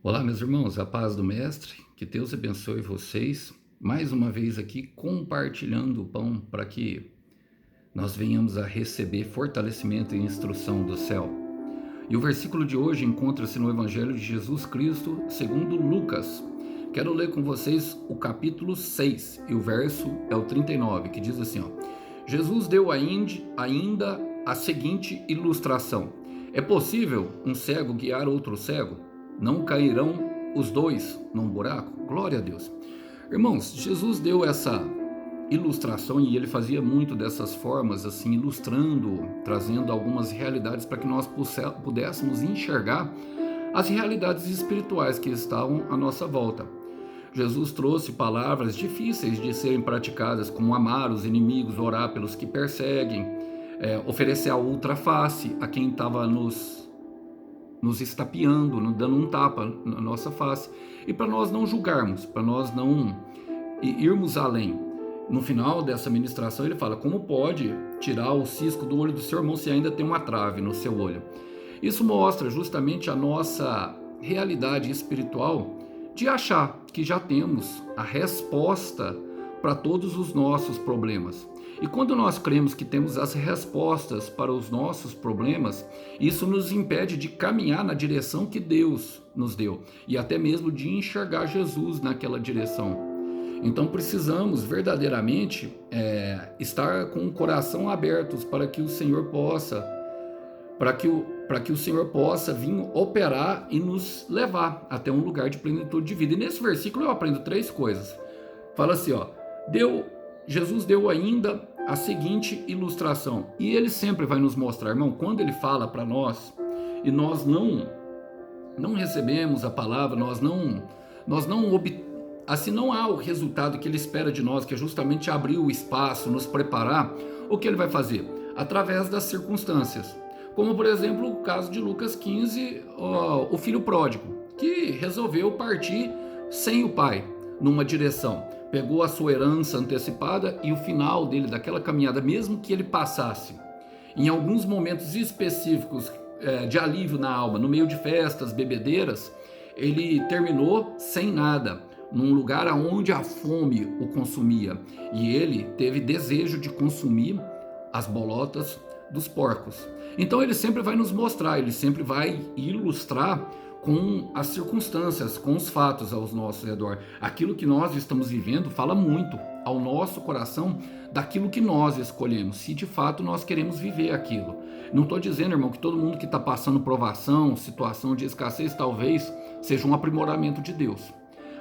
Olá, meus irmãos, a paz do Mestre, que Deus abençoe vocês. Mais uma vez aqui compartilhando o pão para que nós venhamos a receber fortalecimento e instrução do céu. E o versículo de hoje encontra-se no Evangelho de Jesus Cristo, segundo Lucas. Quero ler com vocês o capítulo 6 e o verso é o 39, que diz assim: Jesus deu ainda a seguinte ilustração: é possível um cego guiar outro cego? Não cairão os dois num buraco? Glória a Deus. Irmãos, Jesus deu essa ilustração e ele fazia muito dessas formas, assim, ilustrando, trazendo algumas realidades para que nós pudéssemos enxergar as realidades espirituais que estavam à nossa volta. Jesus trouxe palavras difíceis de serem praticadas, como amar os inimigos, orar pelos que perseguem, oferecer a outra face a quem estava nos estapeando, dando um tapa na nossa face, e para nós não julgarmos, para nós não irmos além. No final dessa ministração ele fala: como pode tirar o cisco do olho do seu irmão se ainda tem uma trave no seu olho? Isso mostra justamente a nossa realidade espiritual de achar que já temos a resposta para todos os nossos problemas. E quando nós cremos que temos as respostas para os nossos problemas, isso nos impede de caminhar na direção que Deus nos deu e até mesmo de enxergar Jesus naquela direção. Então precisamos verdadeiramente estar com o coração abertos para que o Senhor possa, para que o Senhor possa vir operar e nos levar até um lugar de plenitude de vida. E nesse versículo eu aprendo três coisas. Fala assim, Jesus deu ainda a seguinte ilustração, e ele sempre vai nos mostrar, irmão, quando ele fala para nós e nós não recebemos a palavra, assim não há o resultado que ele espera de nós, que é justamente abrir o espaço, nos preparar. O que ele vai fazer? Através das circunstâncias, como por exemplo o caso de Lucas 15, o filho pródigo, que resolveu partir sem o pai numa direção, pegou a sua herança antecipada e o final dele, daquela caminhada, mesmo que ele passasse em alguns momentos específicos de alívio na alma, no meio de festas, bebedeiras, ele terminou sem nada, num lugar onde a fome o consumia, e ele teve desejo de consumir as bolotas dos porcos. Então ele sempre vai nos mostrar, ele sempre vai ilustrar com as circunstâncias, com os fatos ao nosso redor. Aquilo que nós estamos vivendo fala muito ao nosso coração daquilo que nós escolhemos, se de fato nós queremos viver aquilo. Não estou dizendo, irmão, que todo mundo que está passando provação, situação de escassez, talvez seja um aprimoramento de Deus.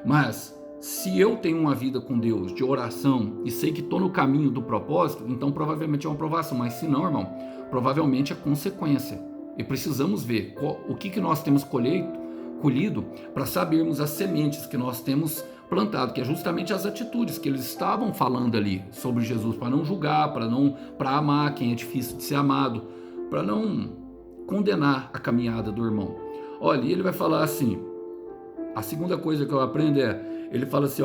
Mas se eu tenho uma vida com Deus de oração e sei que estou no caminho do propósito, então provavelmente é uma provação. Mas se não, irmão, provavelmente é consequência. E precisamos ver o que nós temos colhido para sabermos as sementes que nós temos plantado, que é justamente as atitudes que eles estavam falando ali sobre Jesus, para não julgar, para amar quem é difícil de ser amado, para não condenar a caminhada do irmão. Olha, e ele vai falar assim, a segunda coisa que eu aprendo ele fala assim,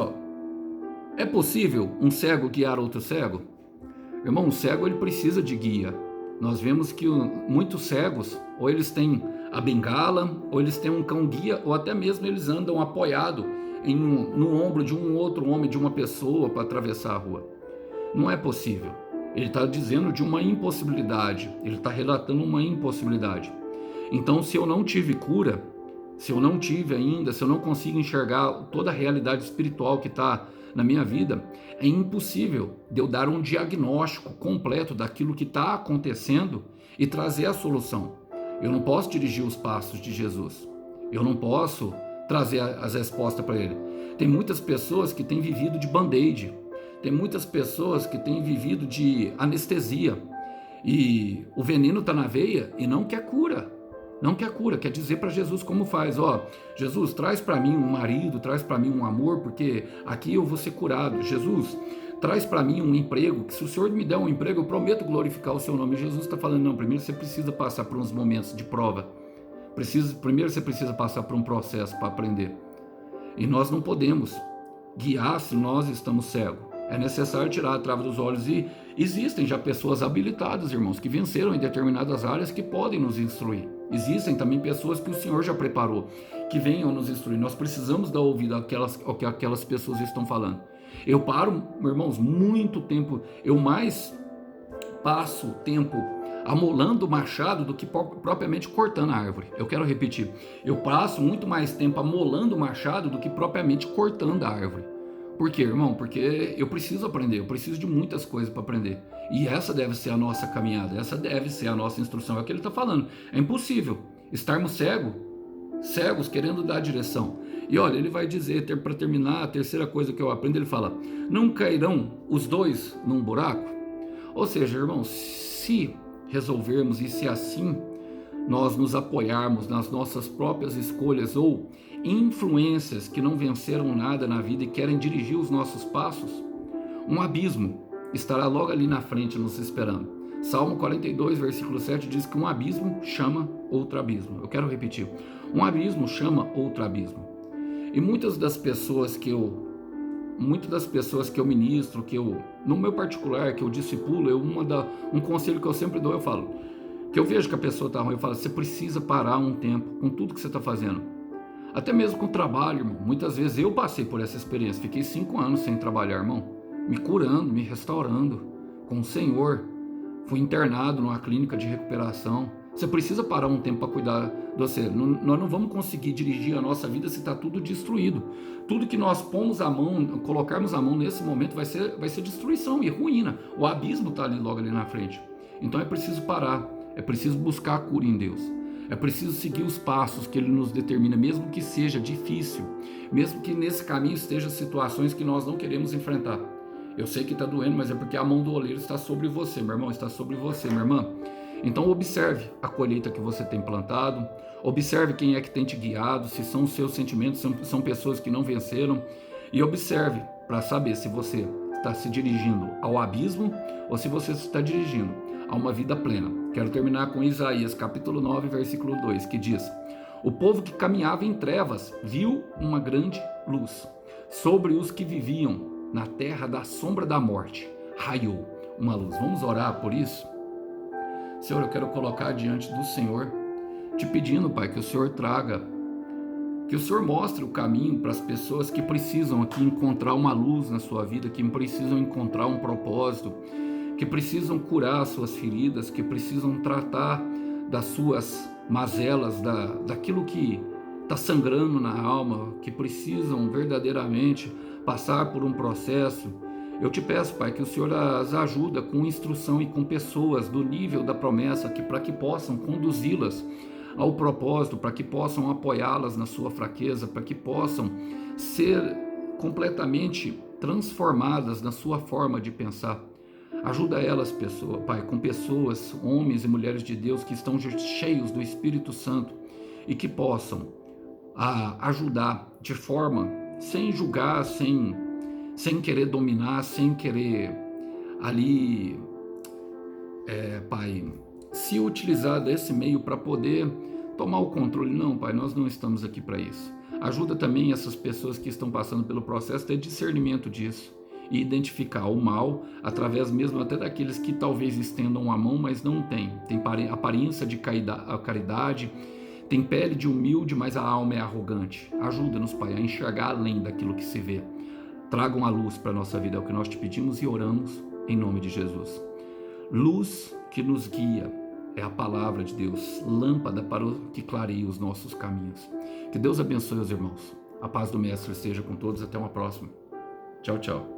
é possível um cego guiar outro cego? Irmão, um cego ele precisa de guia. Nós vemos que muitos cegos, ou eles têm a bengala, ou eles têm um cão-guia, ou até mesmo eles andam apoiados no ombro de um outro homem, de uma pessoa, para atravessar a rua. Não é possível. Ele está dizendo de uma impossibilidade, ele está relatando uma impossibilidade. Então, se eu não tive cura, se eu não tive ainda, se eu não consigo enxergar toda a realidade espiritual que está na minha vida, é impossível de eu dar um diagnóstico completo daquilo que está acontecendo e trazer a solução. Eu não posso dirigir os passos de Jesus. Eu não posso trazer as respostas para ele. Tem muitas pessoas que têm vivido de band-aid. Tem muitas pessoas que têm vivido de anestesia. E o veneno está na veia e não quer cura. Não quer cura, quer dizer para Jesus como faz. Jesus, traz para mim um marido, traz para mim um amor, porque aqui eu vou ser curado. Jesus, traz para mim um emprego, que se o Senhor me der um emprego, eu prometo glorificar o seu nome. E Jesus está falando, não, primeiro você precisa passar por uns momentos de prova. Primeiro você precisa passar por um processo para aprender. E nós não podemos guiar se nós estamos cegos. É necessário tirar a trava dos olhos e existem já pessoas habilitadas, irmãos, que venceram em determinadas áreas que podem nos instruir. Existem também pessoas que o Senhor já preparou, que venham nos instruir. Nós precisamos dar ouvido ao que aquelas pessoas estão falando. Eu paro, meus irmãos, muito tempo, eu mais passo tempo amolando o machado do que propriamente cortando a árvore. Eu quero repetir, eu passo muito mais tempo amolando o machado do que propriamente cortando a árvore. Por quê, irmão? Porque eu preciso aprender, eu preciso de muitas coisas para aprender. E essa deve ser a nossa caminhada, essa deve ser a nossa instrução. É o que ele está falando. É impossível estarmos cegos querendo dar direção. E olha, ele vai dizer, para terminar, a terceira coisa que eu aprendo, ele fala: não cairão os dois num buraco? Ou seja, irmãos, se resolvermos e se assim nós nos apoiarmos nas nossas próprias escolhas ou influências que não venceram nada na vida e querem dirigir os nossos passos, um abismo estará logo ali na frente nos esperando. Salmo 42, versículo 7 diz que um abismo chama outro abismo. Eu quero repetir, um abismo chama outro abismo. E muitas das pessoas que eu ministro, no meu particular, que eu discipulo, um conselho que eu sempre dou, eu falo, que eu vejo que a pessoa está ruim, eu falo: você precisa parar um tempo com tudo que você está fazendo. Até mesmo com o trabalho, irmão. Muitas vezes eu passei por essa experiência, fiquei 5 anos sem trabalhar, irmão, me curando, me restaurando com o Senhor. Fui internado numa clínica de recuperação. Você precisa parar um tempo para cuidar de você. Nós não vamos conseguir dirigir a nossa vida se está tudo destruído. Tudo que nós colocarmos a mão nesse momento vai ser destruição e ruína. O abismo está logo ali na frente. Então é preciso parar, é preciso buscar a cura em Deus. É preciso seguir os passos que Ele nos determina, mesmo que seja difícil, mesmo que nesse caminho estejam situações que nós não queremos enfrentar. Eu sei que está doendo, mas é porque a mão do oleiro está sobre você, meu irmão, está sobre você, minha irmã. Então observe a colheita que você tem plantado, observe quem é que tem te guiado, se são os seus sentimentos, são pessoas que não venceram, e observe para saber se você está se dirigindo ao abismo ou se você está dirigindo a uma vida plena. Quero terminar com Isaías capítulo 9, versículo 2, que diz: o povo que caminhava em trevas viu uma grande luz. Sobre os que viviam na terra da sombra da morte raiou uma luz. Vamos orar por isso? Senhor, eu quero colocar diante do Senhor, te pedindo, Pai, que o Senhor traga, que o Senhor mostre o caminho para as pessoas que precisam aqui encontrar uma luz na sua vida, que precisam encontrar um propósito, que precisam curar as suas feridas, que precisam tratar das suas mazelas, daquilo que está sangrando na alma, que precisam verdadeiramente passar por um processo. Eu te peço, Pai, que o Senhor as ajuda com instrução e com pessoas do nível da promessa, para que possam conduzi-las ao propósito, para que possam apoiá-las na sua fraqueza, para que possam ser completamente transformadas na sua forma de pensar. Ajuda elas, Pai, com pessoas, homens e mulheres de Deus que estão cheios do Espírito Santo e que possam ajudar de forma sem julgar, sem querer dominar, sem querer ali, Pai, se utilizar desse meio para poder tomar o controle. Não, Pai, nós não estamos aqui para isso. Ajuda também essas pessoas que estão passando pelo processo a ter discernimento disso e identificar o mal através mesmo até daqueles que talvez estendam a mão, mas não tem aparência de caridade, tem pele de humilde, mas a alma é arrogante. Ajuda-nos, Pai, a enxergar além daquilo que se vê. Tragam a luz para a nossa vida, é o que nós te pedimos e oramos em nome de Jesus. Luz que nos guia é a palavra de Deus, lâmpada para o que clareia os nossos caminhos. Que Deus abençoe os irmãos. A paz do Mestre esteja com todos, até uma próxima. Tchau, tchau.